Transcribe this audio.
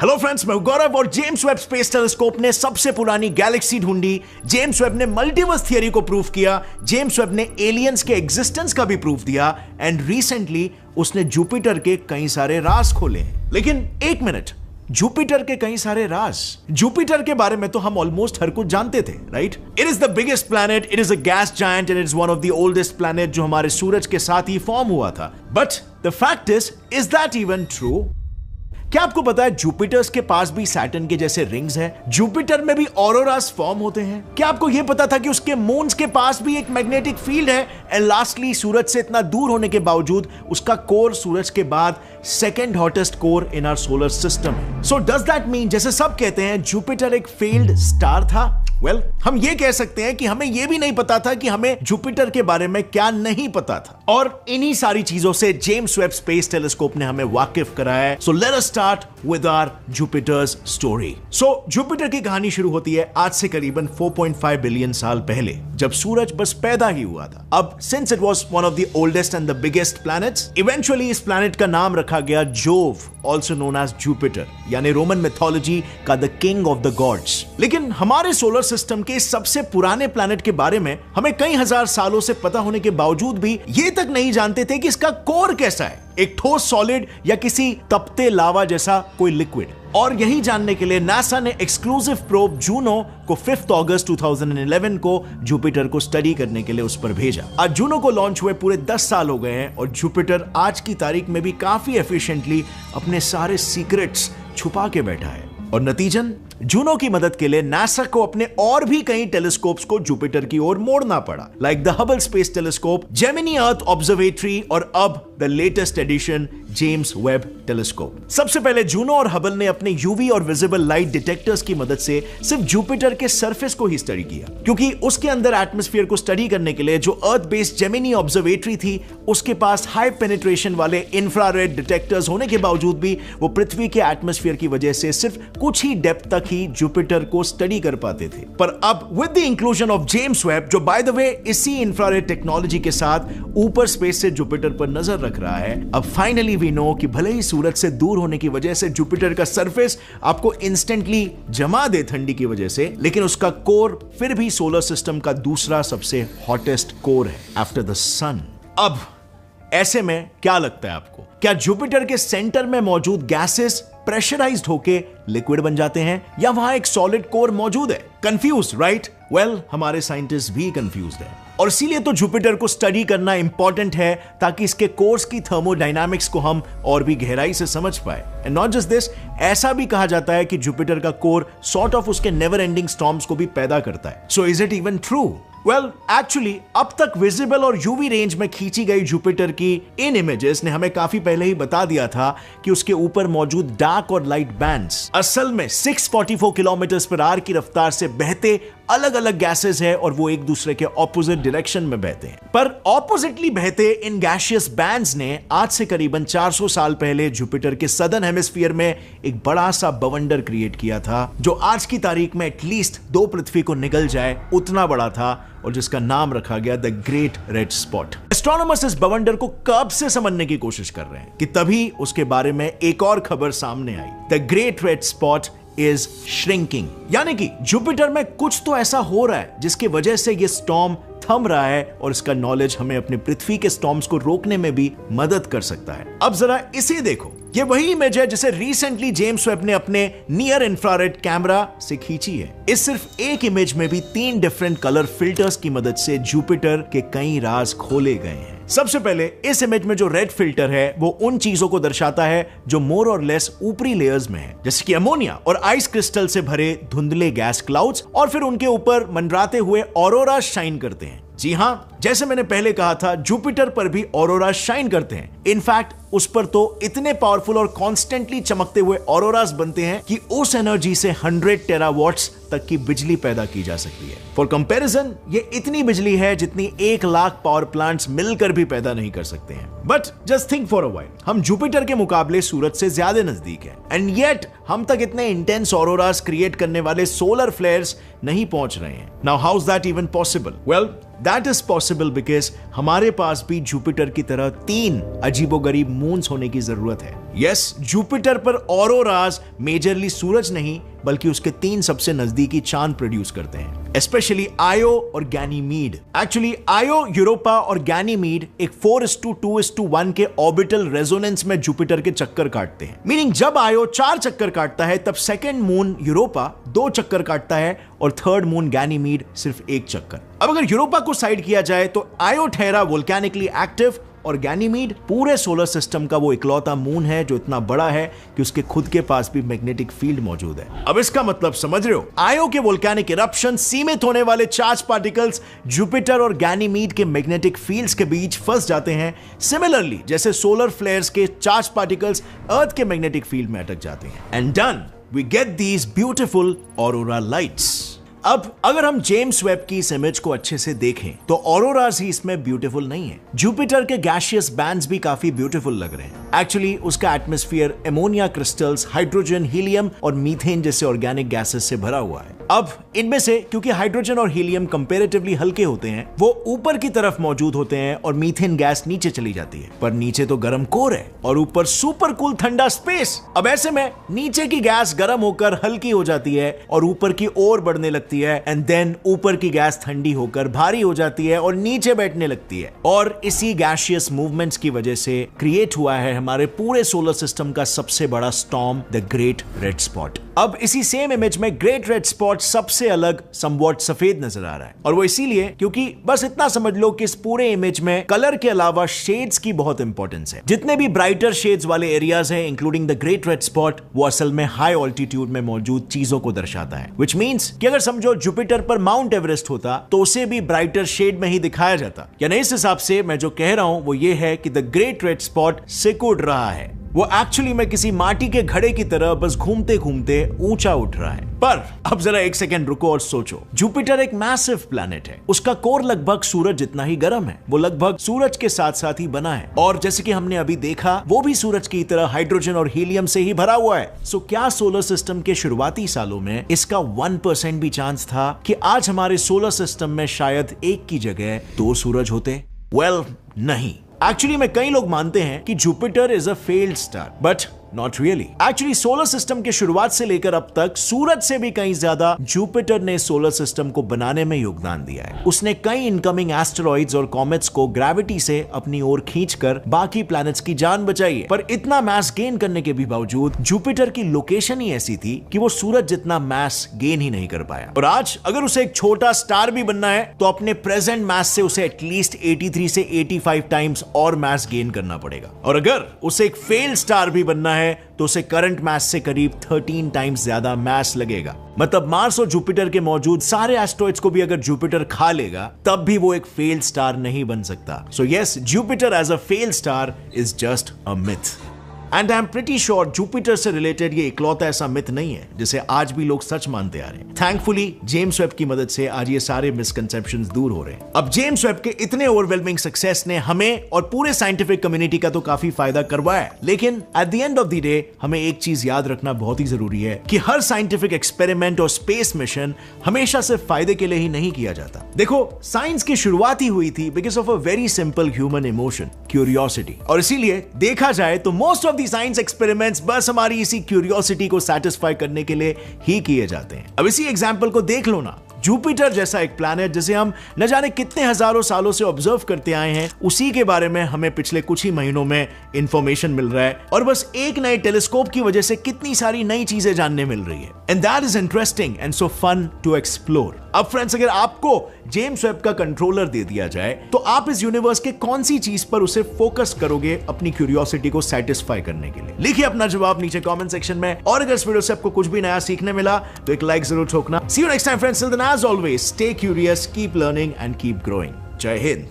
Hello friends, मैं गौरव और James Webb space telescope ने सबसे पुरानी गैलेक्सी ढूंढी। जेम्स वेब ने मल्टीवर्स थियरी को प्रूव किया। जेम्स वेब ने एलियंस के एग्जिस्टेंस का भी प्रूफ दिया एंड रिसेंटली उसने जुपिटर के कई सारे राज खोले हैं। लेकिन एक मिनट, जुपिटर के कई सारे राज। जुपिटर के बारे में तो हम ऑलमोस्ट हर कुछ जानते थे, right? It is the biggest planet, it is a gas giant and it is one of the oldest planet जो हमारे सूरज के साथ ही फॉर्म हुआ था। But the fact is that even true? क्या आपको पता है जुपिटर्स के पास भी सैटर्न के जैसे रिंग्स हैं? जुपिटर में भी ऑरोरास फॉर्म होते हैं। क्या आपको यह पता था कि उसके मून्स के पास भी एक मैग्नेटिक फील्ड है? एंड लास्टली, सूरज से इतना दूर होने के बावजूद उसका कोर सूरज के बाद second hottest core in our solar system है। सो डज दैट मीन, जैसे सब कहते हैं, जुपिटर एक फेल्ड स्टार था? वेल, हम ये कह सकते हैं कि हमें यह भी नहीं पता था कि हमें जुपिटर के बारे में क्या नहीं पता था। और इन्हीं सारी चीजों से जेम्स वेब स्पेस टेलीस्कोप ने हमें वाकिफ कराया है। So let us start with our Jupiter's story. So Jupiter की कहानी शुरू होती है आज से करीबन 4.5 बिलियन साल पहले, जब सूरज बस पैदा ही हुआ था। अब since it was one of the oldest and the biggest planets, eventually इस प्लैनेट का नाम रखा गया Jove, also known as Jupiter, यानी रोमन मिथोलॉजी का the king of the gods. लेकिन हमारे सोलर सिस्टम के सबसे पुराने प्लैनेट के बारे में हमें कई हजार सालों से पता होने के बावजूद भी ये तक नहीं जानते थे कि इसका कोर कैसा है, एक ठोस सॉलिड या किसी तपते लावा जैसा कोई लिक्विड। और यही जानने के लिए नासा ने एक्सक्लूसिव प्रोब जूनो को 5 अगस्त 2011 को जुपिटर को स्टडी करने के लिए उस पर भेजा। आज जूनो को लॉन्च हुए पूरे 10 साल हो गए हैं और जुपिटर आज की तारीख में भी काफी एफिशिएंटली अपने सारे सीक्रेट्स छुपा के बैठा है। और नतीजन, जूनो की मदद के लिए नासा को अपने और भी कई टेलीस्कोप्स को जुपिटर की ओर मोड़ना पड़ा, like the Hubble space telescope, Gemini earth observatory और अब the latest edition James Webb telescope. सबसे पहले जूनो और हबल ने अपने यूवी और विजिबल लाइट डिटेक्टर्स की मदद से सिर्फ जुपिटर के सरफेस को ही स्टडी किया, क्योंकि उसके अंदर एटमॉस्फेयर को स्टडी करने के लिए जो अर्थ बेस्ड जेमिनी ऑब्जर्वेटरी थी, उसके पास हाई पेनिट्रेशन वाले इंफ्रारेड डिटेक्टर्स होने के बावजूद भी वो पृथ्वी के एटमॉस्फेयर की वजह से सिर्फ कुछ ही डेप्थ तक ही जुपिटर को स्टडी कर पाते थे। पर अब with the inclusion of James Webb, जो बाय द वे इसी इंफ्रारेड टेक्नोलॉजी के साथ ऊपर स्पेस से जुपिटर पर नजर रख रहा है, अब फाइनली वी नो कि भले ही सूरज से दूर होने की वजह से जुपिटर का सरफेस आपको इंस्टेंटली जमा दे ठंडी की वजह से, लेकिन उसका कोर फिर भी सोलर सिस्टम का दूसरा सबसे हॉटेस्ट कोर है आफ्टर द सन। अब ऐसे में क्या लगता है आपको, क्या जुपिटर के सेंटर में मौजूद गैसेस प्रेशराइज्ड होके लिक्विड बन जाते हैं या वहां एक सॉलिड कोर मौजूद है? Confused, right? वेल, हमारे साइंटिस्ट भी कंफ्यूज्ड हैं और इसीलिए तो जुपिटर को स्टडी करना इंपॉर्टेंट है, ताकि इसके कोर्स की थर्मोडायनामिक्स को हम और भी गहराई से समझ पाए। एंड नॉट जस्ट दिस, ऐसा भी कहा जाता है कि जुपिटर का कोर सॉर्ट ऑफ उसके नेवर एंडिंग स्टॉर्म्स को भी पैदा करता है। So is it even true? Well, actually अब तक विजिबल और यूवी रेंज में खींची गई जुपिटर की इन इमेजेस ने हमें काफी पहले ही बता दिया था कि उसके ऊपर मौजूद डार्क और लाइट बैंड्स असल में 644 किलोमीटर/आवर की रफ्तार से बहते अलग अलग गैसेस है और वो एक दूसरे के ऑपोजिट डायरेक्शन में बहते हैं। पर ऑपोजिटली बहते इन गैशियस बैंड्स ने आज से करीबन 400 साल पहले जुपिटर के सदर्न हेमिस्फीयर में एक बड़ा सा बवंडर क्रिएट किया था, जो आज की तारीख में एटलीस्ट 2 पृथ्वी को निगल जाए उतना बड़ा था और जिसका नाम रखा गया the great red spot. Astronomers इस बवंडर को कब से समझने की कोशिश कर रहे हैं कि तभी उसके बारे में एक और खबर सामने आई। The great red spot is shrinking, यानी कि जुपिटर में कुछ तो ऐसा हो रहा है जिसकी वजह से ये स्टॉर्म थम रहा है और इसका नॉलेज हमें अपने पृथ्वी के स्टॉर्म्स को रोकने में भी मदद कर सकता है। अब जरा इसे देखो, ये वही इमेज है जिसे रिसेंटली जेम्स वेब ने अपने नियर इंफ्रारेड कैमरा से खींची है। इस सिर्फ एक इमेज में भी 3 डिफरेंट कलर फिल्टर्स की मदद से जुपिटर के कई राज खोले गए हैं। सबसे पहले इस इमेज में जो रेड फिल्टर है वो उन चीजों को दर्शाता है जो मोर और लेस ऊपरी लेयर्स में है, जैसे कि अमोनिया और आइस क्रिस्टल से भरे धुंधले गैस क्लाउड्स, और फिर उनके ऊपर मंडराते हुए ऑरोरा शाइन करते हैं। जी हां, जैसे मैंने पहले कहा था, जुपिटर पर भी ऑरोरा शाइन करते हैं। इनफैक्ट उस पर तो इतने पावरफुल और कॉन्स्टेंटली चमकते हुए ऑरोरास बनते हैं कि उस एनर्जी से 100 टेरावाट्स तक की बिजली पैदा की जा सकती है। फॉर कंपैरिजन, ये इतनी बिजली है जितनी 1 लाख पावर प्लांट्स मिलकर भी पैदा नहीं कर सकते हैं। But just think for a while, हम जुपिटर के मुकाबले सूरज से ज्यादा नजदीक हैं, एंड येट हम तक इतने इंटेंस ऑरोरास क्रिएट करने वाले सोलर फ्लेयर्स नहीं पहुंच रहे हैं। Now how is that even possible? Well, that is possible because हमारे पास भी जुपिटर की तरह 3 अजीबोगरीब मून्स होने की जरूरत है। यस, जुपिटर पर ऑरोराज मेजरली सूरज नहीं बल्कि उसके 3 सबसे नजदीकी चांद प्रोड्यूस करते हैं, स्पेशली आयो और गैनीमीड। एक्चुअली आयो, यूरोपा और गैनीमीड एक 4:2:1 के ऑर्बिटल रेजोनेंस में जुपिटर के चक्कर काटते हैं। मीनिंग जब आयो 4 चक्कर काटता है तब सेकंड मून यूरोपा 2 चक्कर काटता है और थर्ड मून गैनीमीड सिर्फ 1 चक्कर। अब अगर यूरोपा को साइड किया जाए तो आयो ठहरा वोल्केनिकली एक्टिव और गैनीमीड पूरे सोलर सिस्टम का वो इकलौता मून है जो इतना बड़ा है कि उसके खुद के पास भी मैग्नेटिक फील्ड मौजूद है। अब इसका मतलब समझ रहे हो, आयो के वोल्केनिक इरप्शन सीमित होने वाले चार्ज पार्टिकल्स जुपिटर और गैनीमीड के मैग्नेटिक फील्ड्स के बीच फंस जाते हैं, सिमिलरली जैसे सोलर फ्लेयर्स के चार्ज पार्टिकल्स अर्थ के मैग्नेटिक फील्ड में अटक जाते हैं। And done, we get these beautiful aurora lights. अब अगर हम जेम्स वेब की इस इमेज को अच्छे से देखें तो ऑरोरास ही इसमें ब्यूटीफुल नहीं है। जुपिटर के गैसियस बैंड्स भी काफी ब्यूटीफुल लग रहे हैं। एक्चुअली उसका atmosphere ammonia crystals, hydrogen, helium और मीथेन जैसे ऑर्गेनिक गैसेस से भरा हुआ है। अब इनमें से क्योंकि हाइड्रोजन और हीलियम कंपैरेटिवली हल्के होते हैं, वो ऊपर की तरफ मौजूद होते हैं और मीथेन गैस नीचे चली जाती है, पर नीचे तो गर्म कोर है और ऊपर सुपर कूल ठंडा स्पेस। अब ऐसे में नीचे की गैस गर्म होकर हल्की हो जाती है और ऊपर की ओर बढ़ने लगती है, एंड देन ऊपर की गैस ठंडी होकर भारी हो जाती है और नीचे बैठने लगती है। और इसी गैसियस मूवमेंट्स की वजह से क्रिएट हुआ है हमारे पूरे सोलर सिस्टम का सबसे बड़ा storm, the great red spot. अब इसी सेम इमेज में ग्रेट रेड स्पॉट सबसे अलग, समवॉट सफेद नजर आ रहा है, और वो इसीलिए क्योंकि बस इतना समझ लो कि इस पूरे इमेज में कलर के अलावा शेड्स की बहुत इंपॉर्टेंस है। जितने भी ब्राइटर शेड्स वाले एरियाज हैं including the great red spot, वो असल में हाई ऑल्टीट्यूड में मौजूद चीजों को दर्शाता है, व्हिच मींस कि अगर समझो जुपिटर पर माउंट एवरेस्ट होता तो उसे भी ब्राइटर शेड में ही दिखाया जाता। यानी इस हिसाब से मैं जो कह रहा हूं वो ये है कि द ग्रेट रेड स्पॉट सिकुड़ रहा है, वो एक्चुअली में किसी माटी के घड़े की तरह बस घूमते घूमते ऊंचा उठ रहा है। पर अब जरा एक सेकंड रुको और सोचो, जुपिटर एक मैसिव प्लैनेट है, उसका कोर लगभग सूरज जितना ही गर्म है, वो लगभग सूरज के साथ साथ ही बना है, और जैसे कि हमने अभी देखा वो भी सूरज की तरह हाइड्रोजन और हीलियम से ही भरा हुआ है। सो क्या सोलर सिस्टम के शुरुआती सालों में इसका 1% भी चांस था कि आज हमारे सोलर सिस्टम में शायद एक की जगह 2 सूरज होते? वेल, नहीं। एक्चुअली में कई लोग मानते हैं कि Jupiter is a failed star, but not really. Actually solar system के शुरुआत से लेकर अब तक सूरज से भी कहीं ज्यादा जुपिटर ने सोलर सिस्टम को बनाने में योगदान दिया है। उसने कई इनकमिंग एस्टेरॉइड्स और कॉमेट्स को ग्रेविटी से अपनी ओर खींचकर बाकी प्लैनेट्स की जान बचाई है। पर इतना मास गेन करने के भी बावजूद जुपिटर की लोकेशन ही ऐसी थी कि वो सूरज जितना मास गेन ही नहीं कर पाया। और आज अगर उसे एक छोटा स्टार भी बनना है तो अपने प्रेजेंट मास से उसे एटलीस्ट 83 से 85 टाइम्स और मास गेन करना पड़ेगा। और अगर उसे एक फेल स्टार भी बनना है तो उसे करंट मास से करीब 13 टाइम्स ज्यादा मास लगेगा। मतलब मार्स और जुपिटर के मौजूद सारे एस्ट्रॉइड्स को भी अगर जुपिटर खा लेगा तब भी वो एक फेल स्टार नहीं बन सकता। So yes, Jupiter as a fail star is just a myth. And I am pretty sure Jupiter से रिलेटेड ये इकलौता ऐसा मिथ नहीं है जिसे आज भी लोग सच मानते आ रहे हैं। थैंकफुली जेम्स वेब की मदद से आज ये सारे मिसकंसेप्शंस दूर हो रहे हैं। अब जेम्स वेब के इतने ओवरवेलमिंग सक्सेस ने हमें और पूरे साइंटिफिक कम्युनिटी का तो काफी फायदा करवाया, लेकिन at the end of the day हमें एक चीज याद रखना बहुत ही जरूरी है कि हर साइंटिफिक एक्सपेरिमेंट और स्पेस मिशन हमेशा सिर्फ फायदे के लिए ही नहीं किया जाता। देखो, साइंस की शुरुआत ही हुई थी because of a very simple human emotion, curiosity, और इसीलिए देखा जाए तो मोस्ट ऑफ साइंस एक्सपेरिमेंट्स बस हमारी इसी क्यूरियोसिटी को सेटिस्फाई करने के लिए ही किए जाते हैं। अब इसी एग्जांपल को देख लो ना, जुपिटर जैसा एक प्लैनेट जिसे हम न जाने कितने हजारों सालों से ऑब्जर्व करते आए हैं, उसी के बारे में हमें पिछले कुछ ही महीनों में इंफॉर्मेशन मिल रहा है, और बस एक नए टेलीस्कोप की वजह से कितनी सारी नई चीजें जानने मिल रही है। And that is interesting and so fun to explore. अब फ्रेंड्स, अगर आपको जेम्स वेब का कंट्रोलर दे दिया जाए तो आप इस यूनिवर्स के कौन सी चीज पर उसे फोकस करोगे अपनी क्यूरियोसिटी को सेटिस्फाई करने के लिए? लिखिए अपना जवाब नीचे कमेंट सेक्शन में, और अगर इस वीडियो से आपको कुछ भी नया सीखने मिला तो एक लाइक जरूर ठोकना। See you next time friends, till then as always stay curious, keep learning and keep growing. जय हिंद।